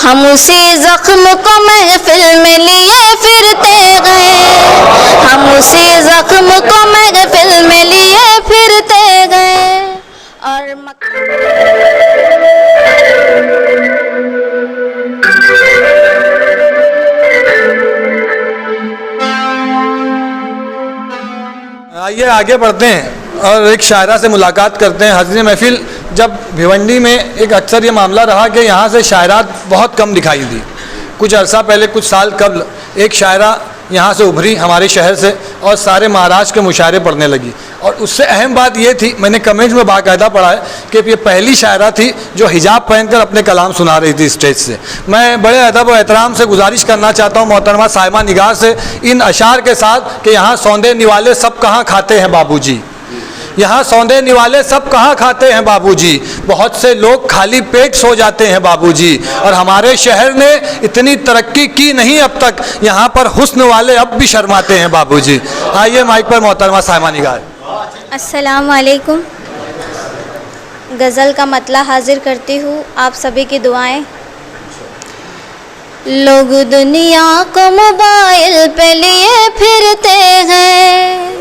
हम उसी जख्म को महफिल में लिए फिरते गए, हम उसी जख्म को महफिल में लिए फिरते गए। और आइए आगे बढ़ते हैं और एक शायरा से मुलाकात करते हैं। हज़रत महफिल, जब भिवंडी में एक अक्सर ये मामला रहा कि यहाँ से शायरात बहुत कम दिखाई दी। कुछ अर्सा पहले, कुछ साल कबल एक शायरा यहाँ से उभरी हमारे शहर से और सारे महाराष्ट्र के मुशायरे पढ़ने लगी। और उससे अहम बात ये थी, मैंने कमेंट्स में बाकायदा पढ़ा है कि ये पहली शायरा थी जो हिजाब पहनकर अपने कलाम सुना रही थी स्टेज से। मैं बड़े अदब और एहतराम से गुजारिश करना चाहता हूँ मोहतरमा साहिबा निगार से इन अशार के साथ कि यहाँ सौंदे निवाले सब कहाँ खाते हैं बाबूजी, यहाँ सौंदे निवाले सब कहाँ खाते हैं बाबूजी, बहुत से लोग खाली पेट सो जाते हैं बाबूजी, और हमारे शहर ने इतनी तरक्की की नहीं अब तक, यहाँ पर हुस्न वाले अब भी शर्माते हैं बाबूजी। आइए माइक पर मोहतरमा साहिबा निगार। अस्सलाम वालेकुम। गज़ल का मतला हाजिर करती हूँ, आप सभी की दुआएं। लोग दुनिया को मोबाइल पे लिए फिरते हैं,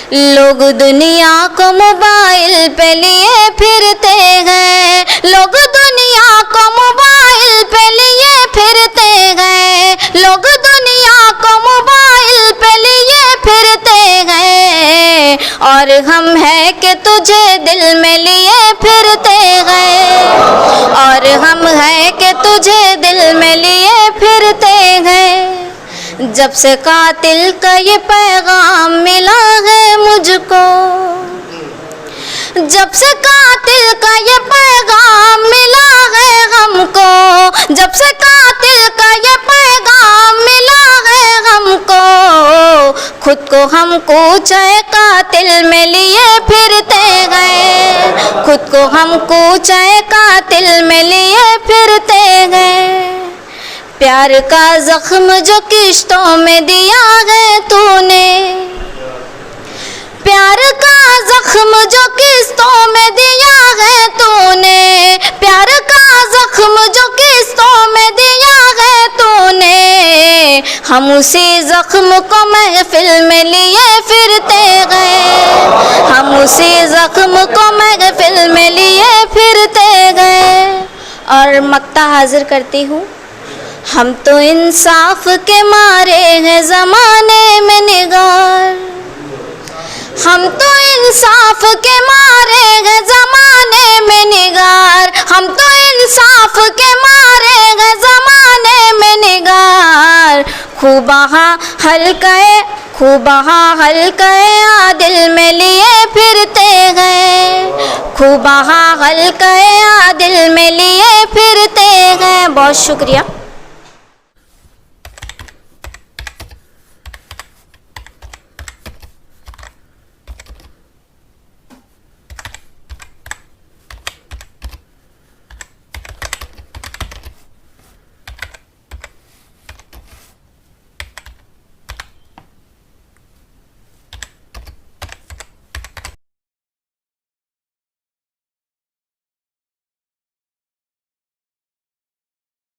लोग दुनिया को मोबाइल पे लिए फिरते हैं, लोग दुनिया को मोबाइल पे लिए फिरते हैं, लोग दुनिया को मोबाइल पे लिए फिरते हैं, और हम है कि तुझे दिल में लिए फिरते हैं, और हम है कि तुझे दिल में लिए फिरते हैं। जब से कातिल का ये पैगाम मिला है मुझको, जब से कातिल का ये पैगाम मिला है हमको, जब से कातिल का ये पैगाम मिला है हमको, खुद को हम कूचे कातिल में लिए फिरते गए, खुद को हम कूचे कातिल में लिए फिरते गए। प्यार का जख्म जो किश्तों में दिया है तूने, प्यार का जख्म जो किश्तों में दिया है तूने, प्यार का जख्म जो किश्तों में दिया है तूने, हम उसी जख्म को महफिल में लिए फिरते गए, हम उसी जख्म को महफिल में लिए फिरते गए। और मक्ता हाजिर करती हूँ। हम तो इंसाफ के मारे हैं ज़माने में निगार, हम तो इंसाफ के मारे हैं ज़माने में निगार, हम तो इंसाफ के मारे हैं ज़माने में निगार। खूबहा हल्के, खूबहा हल्के आदिल में लिए फिरते गए, खूबहा हल्के आदिल में लिए फिरते गए। बहुत शुक्रिया।